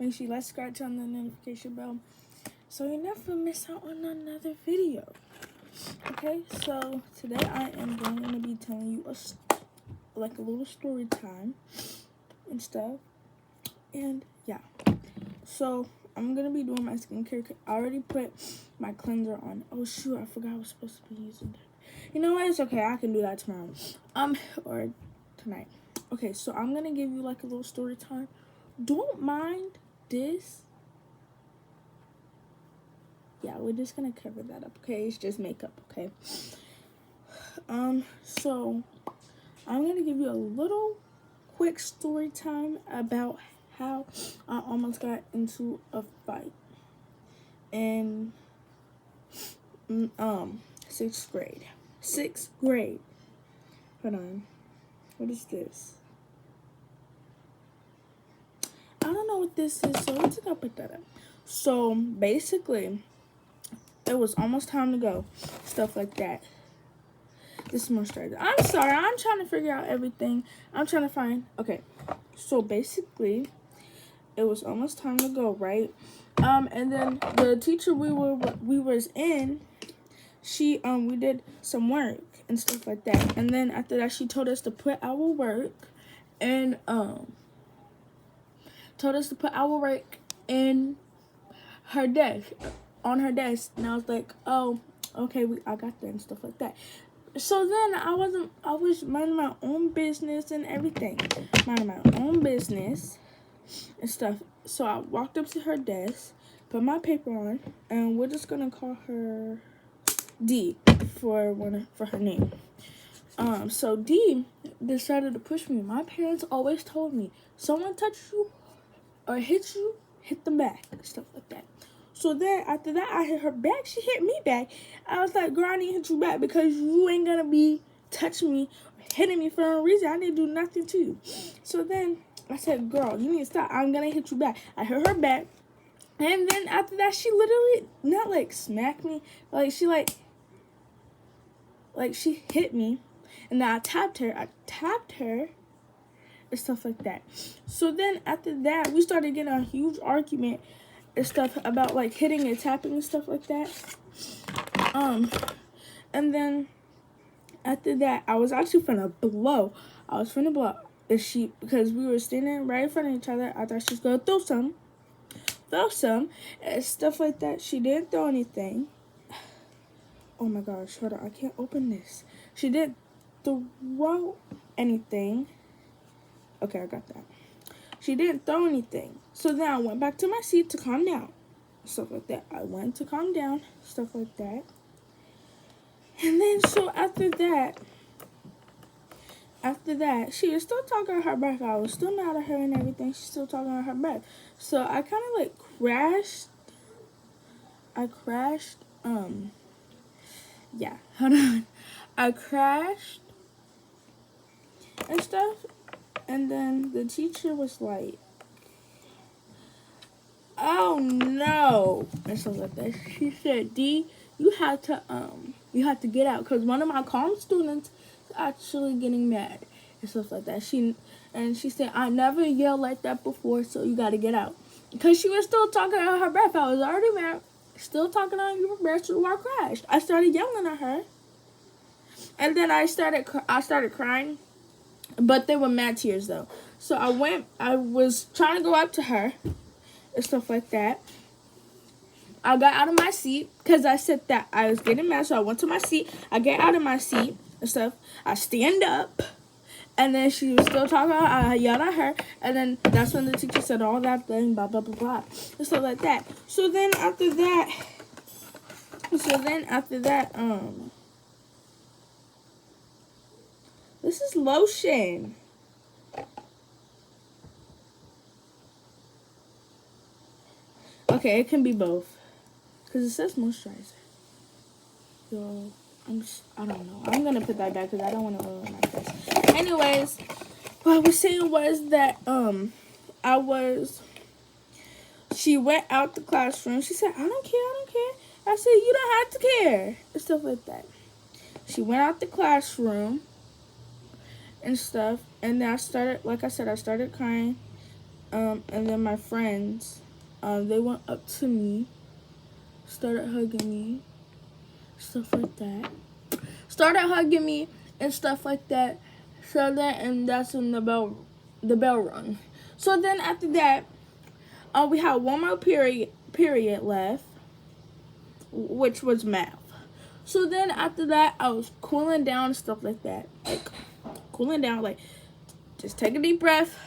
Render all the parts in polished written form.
make sure you like, scratch on the notification bell so you never miss out on another video. Okay, so today I am going to be telling you a little story time and stuff. And yeah, so I'm gonna be doing my skincare. I already put my cleanser on. Oh shoot, I forgot I was supposed to be using that. You know what? It's okay. I can do that tomorrow. Or tonight. Okay, so I'm gonna give you like a little story time. Don't mind this. Yeah, we're just gonna cover that up. Okay, it's just makeup. Okay. So I'm gonna give you a little quick story time about how I almost got into a fight in sixth grade. Sixth grade. Hold on. What is this? I don't know what this is, so let's go put that up. So basically, it was almost time to go. Stuff like that. This is moisturizer. I'm sorry, I'm trying to figure out everything. I'm trying to find. Okay, so basically, it was almost time to go, right? And then the teacher we was in, we did some work and stuff like that. And then after that, she told us to put our work in her desk, on her desk. And I was like, oh, okay, I got that and stuff like that. So then I was minding my own business and everything. Minding my own business and stuff. So I walked up to her desk, put my paper on, and we're just gonna call her D for her name. So D decided to push me. My parents always told me, someone touched you or hit you, hit them back, stuff like that. So then after that, I hit her back. She hit me back. I was like, girl, I need to hit you back because you ain't gonna be touching me or hitting me for no reason. I didn't do nothing to you. So then I said, girl, you need to stop. I'm gonna hit you back. I hit her back. And then after that, she literally not like smacked me. Like she she hit me. And then I tapped her. And stuff like that. So then after that, we started getting a huge argument and stuff about like hitting and tapping and stuff like that. And then after that, I was actually finna blow. Because we were standing right in front of each other. I thought she was gonna throw some and stuff like that. She didn't throw anything. Oh my gosh, hold on, I can't open this. She didn't throw anything. Okay, I got that. She didn't throw anything. So then I went back to my seat to calm down. Stuff like that. I went to calm down. Stuff like that. And then so after that, she was still talking on her breath. I was still mad at her and everything. She's still talking on her breath. So I kind of like crashed. Yeah, hold on. I crashed and stuff. And then the teacher was like, oh no, and stuff like that. She said, D, you have to get out because one of my calm students is actually getting mad and stuff like that. She said, I never yelled like that before, so you got to get out. Because she was still talking on her breath. I was already mad, still talking on her breath, so I crashed. I started yelling at her, and then I started crying, but they were mad tears though. So I was trying to go up to her and stuff like that. I got out of my seat because I said that I was getting mad, so I went to my seat. I get out of my seat and stuff. I stand up, and then she was still talking. I yelled at her, and then that's when the teacher said all that thing, blah, blah, blah, blah, and stuff like that. So then after that, this is lotion. Okay, it can be both. Because it says moisturizer. So, I don't know. I'm going to put that back because I don't want to oil my face. Anyways, what I was saying was that, she went out the classroom. She said, I don't care. I said, you don't have to care. And stuff like that. She went out the classroom and stuff. And then I started crying. And then my friends, they went up to me, started hugging me, stuff like that. Started hugging me and stuff like that. So then, and that's when the bell rung. So then after that, we had one more period left, which was math. So then after that, I was cooling down and stuff like that. Like, cooling down, like, just take a deep breath,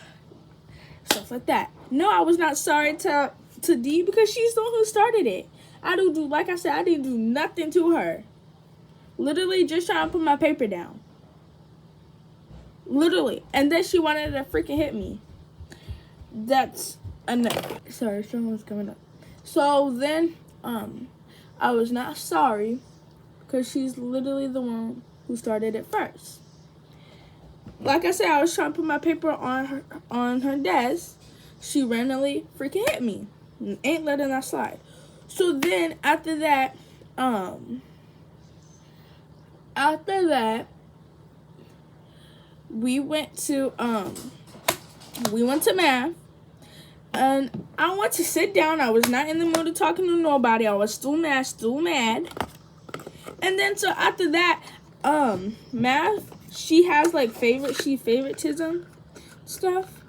stuff like that. No, I was not sorry to D because she's the one who started it. I like I said, I didn't do nothing to her. Literally just trying to put my paper down. Literally. And then she wanted to freaking hit me. That's enough. Sorry, someone's coming up. So then, I was not sorry because she's literally the one who started it first. Like I said, I was trying to put my paper on her desk. She randomly freaking hit me. Ain't letting that slide. So then after that, we went to math, and I went to sit down. I was not in the mood of talking to nobody. I was still mad. And then so after that, math, she has like favoritism stuff,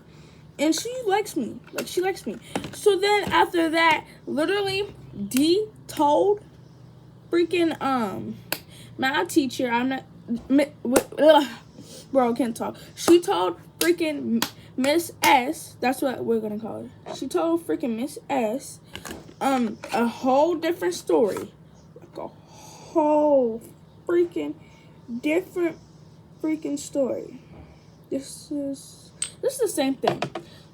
and she likes me. Like, she likes me. So then after that, literally, D told freaking math teacher, I'm not bro, I can't talk. She told freaking Miss S, that's what we're gonna call her. She told freaking Miss S a whole different story. Like a whole freaking different freaking story. This is the same thing.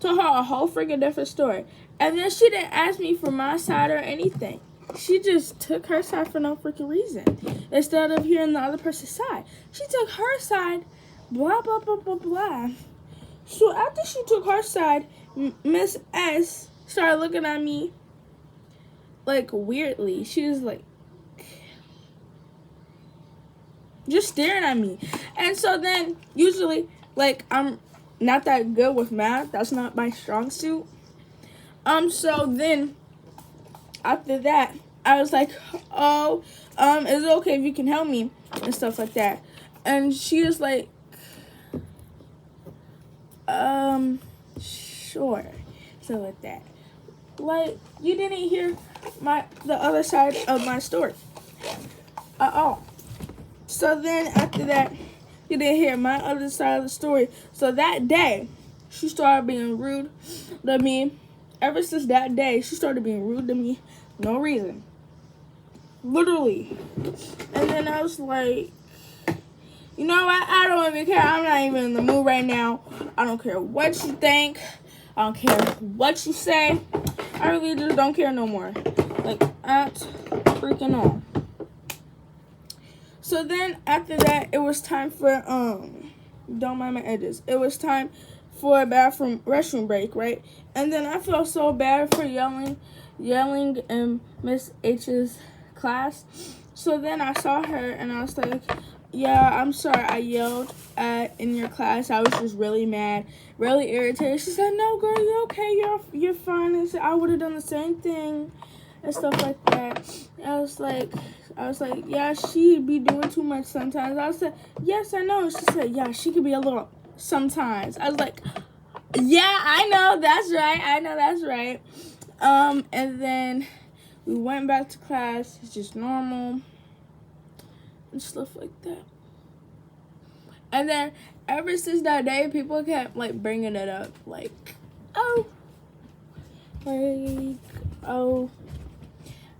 Told her a whole freaking different story. And then she didn't ask me for my side or anything. She just took her side for no freaking reason. Instead of hearing the other person's side. She took her side, blah, blah, blah, blah, blah. So after she took her side, Miss S started looking at me like weirdly. She was like, just staring at me. And so then, usually, like, I'm not that good with math. That's not my strong suit. So then, after that, I was like, oh, is it okay if you can help me? And stuff like that. And she was like, sure. So like that. Like, you didn't hear the other side of my story at all. So then after that, you didn't hear my other side of the story. So that day, she started being rude to me. Ever since that day, she started being rude to me. No reason. Literally. And then I was like, you know what? I don't even care. I'm not even in the mood right now. I don't care what you think. I don't care what you say. I really just don't care no more. Like, at freaking all. So then after that, it was time for don't mind my edges. It was time for a restroom break, right? And then I felt so bad for yelling in Miss H's class. So then I saw her and I was like, yeah, I'm sorry I yelled in your class. I was just really mad, really irritated. She said, no, girl, you're okay. You're fine. And I would have done the same thing and stuff like that. I was like, yeah, she be doing too much sometimes. I said, yes, I know. She said, yeah, she could be a little sometimes. I was like, yeah, I know, that's right. And then we went back to class. It's just normal and stuff like that. And then ever since that day, people kept like bringing it up, like, oh.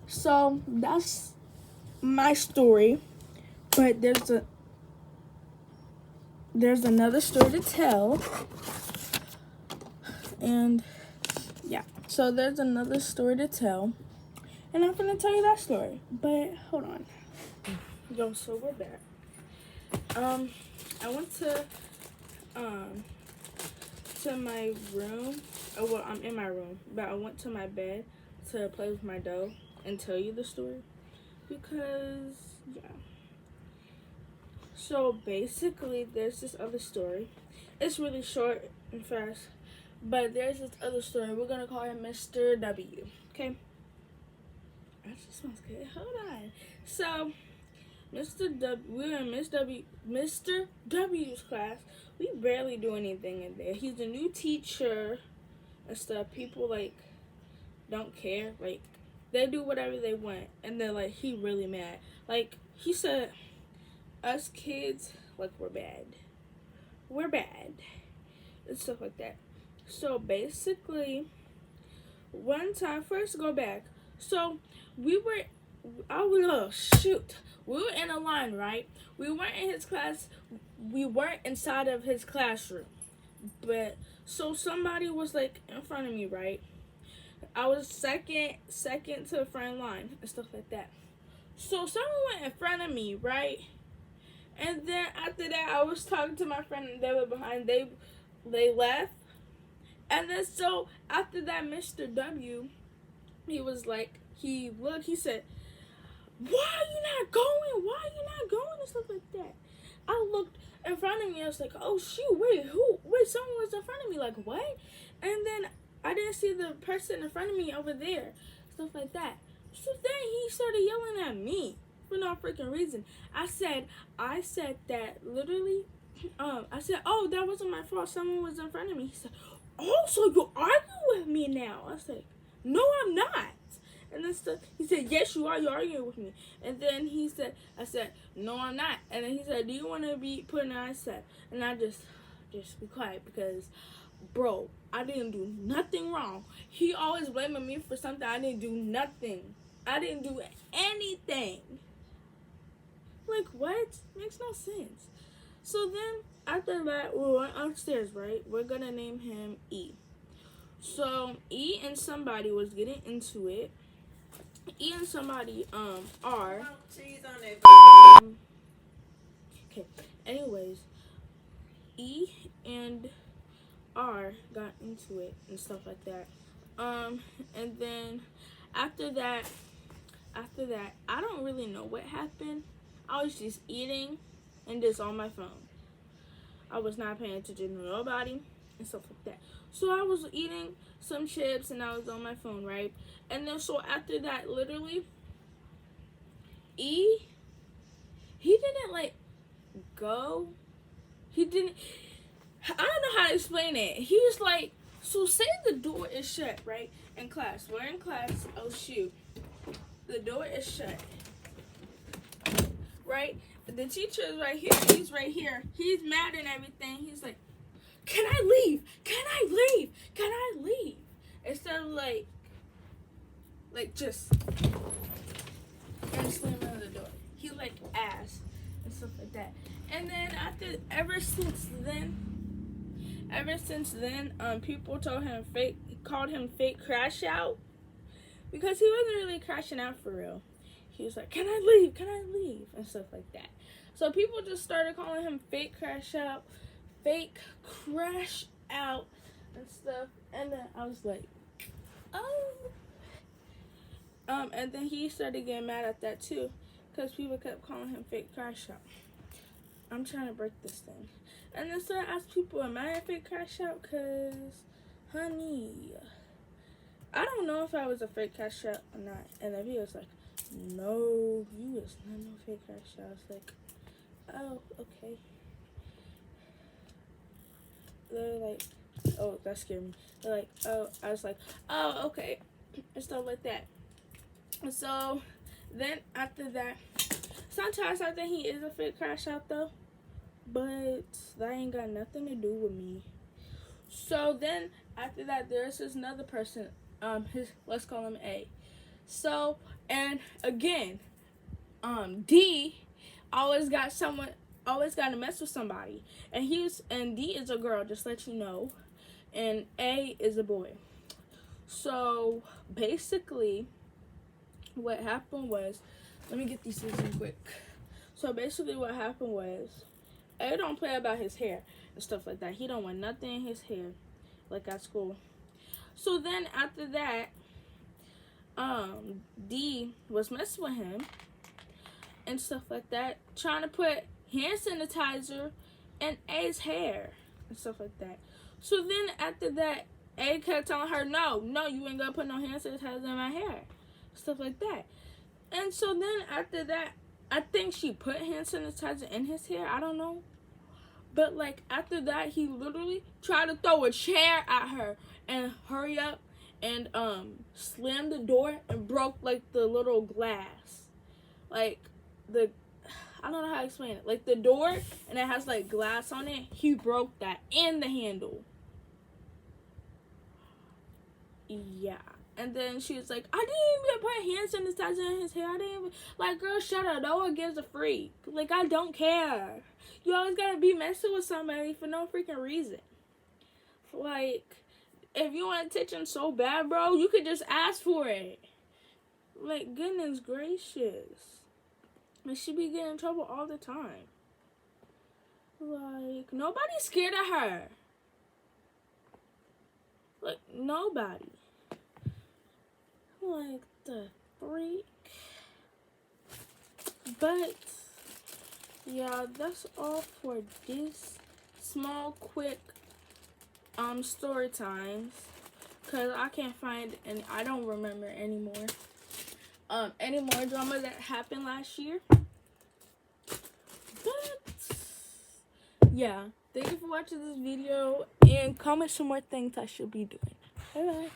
So that's my story, but there's another story to tell, and yeah, so there's another story to tell, and I'm gonna tell you that story. But hold on, so we're back. I went to my room. Oh, well, I'm in my room, but I went to my bed to play with my doll and tell you the story because, yeah. So basically, there's this other story. It's really short and fast, But there's this other story. We're gonna call him Mr. W. Okay. That just smells good. Hold on. So, we were in Mr. W's class. We barely do anything in there. He's a new teacher and stuff. People like don't care. Like they do whatever they want, and then like he really mad. Like he said, us kids like we're bad. We're bad and stuff like that. So basically, one time, first go back. So we were, we were in a line, right? We weren't in his class. We weren't inside of his classroom. But so somebody was like in front of me, right? I was second to the front line and stuff like that. So someone went in front of me, right? And then after that, I was talking to my friend and they were behind. They left. And then so after that, Mr. W, he was like, he said, why are you not going? Why are you not going? And stuff like that. I looked in front of me. I was like, oh shoot, wait, someone was in front of me. Like, what? And then I didn't see the person in front of me over there. Stuff like that. So then he started yelling at me for no freaking reason. I said that literally, I said, oh, that wasn't my fault. Someone was in front of me. He said, oh, so you're arguing with me now? I was like, no, I'm not. And then he said, yes, you are. You're arguing with me. And then I said, no, I'm not. And then he said, do you want to be put in? I said, and I just be quiet because, bro, I didn't do nothing wrong. He always blaming me for something. I didn't do nothing. I didn't do anything. Like, what? Makes no sense. So then, after that, we went upstairs, right? We're going to name him E. So, E and somebody was getting into it. E and somebody, R. Okay, anyways, E and R got into it and stuff like that. And then after that, I don't really know what happened. I was just eating and just on my phone. I was not paying attention to nobody and stuff like that. So I was eating some chips and I was on my phone, right? And then so after that, literally, E, he didn't like go. He didn't. I don't know how to explain it. He was like, so say the door is shut, right? In class. We're in class. Oh, shoot. The door is shut. Right? The teacher is right here. He's right here. He's mad and everything. He's like, can I leave? Can I leave? Can I leave? Instead of like just and slamming the door. He like ass and stuff like that. And then ever since then, people called him fake crash out because he wasn't really crashing out for real. He was like, can I leave? Can I leave? And stuff like that. So people just started calling him fake crash out and stuff. And then I was like, oh. And then he started getting mad at that too, because people kept calling him fake crash out. I'm trying to break this thing. And then so I asked people, am I a fake crash out? Because, honey, I don't know if I was a fake crash out or not. And then he was like, no, you was not no fake crash out. I was like, oh, okay. They're like, oh, that scared me. They're like, oh, I was like, oh, okay. And stuff like that. So then after that, sometimes I think he is a fake crash out though, but that ain't got nothing to do with me. So then after that, there's this another person, let's call him A. So, and again, D always got to mess with somebody, and D is a girl, just let you know, and A is a boy. So basically, what happened was, let me get these things in quick. So basically what happened was, A don't play about his hair and stuff like that. He don't want nothing in his hair, like at school. So then after that, D was messing with him and stuff like that, trying to put hand sanitizer in A's hair and stuff like that. So then after that, A kept telling her, no, you ain't gonna put no hand sanitizer in my hair. Stuff like that. And so then after that, I think she put hand sanitizer in his hair. I don't know. But like after that, he literally tried to throw a chair at her and hurry up and slammed the door and broke like the little glass. Like I don't know how to explain it. Like the door and it has like glass on it. He broke that and the handle. Yeah. And then she was like, I didn't even put hand sanitizer in his hair. I didn't even, like, girl, shut up. No one gives a freak. Like, I don't care. You always gotta be messing with somebody for no freaking reason. Like, if you want attention so bad, bro, you could just ask for it. Like, goodness gracious. And she be getting in trouble all the time. Like, nobody's scared of her. Like, nobody. Like the freak. But yeah, that's all for this small quick story times, because I can't find and I don't remember any more drama that happened last year. But yeah, thank you for watching this video and comment some more things I should be doing. Bye bye.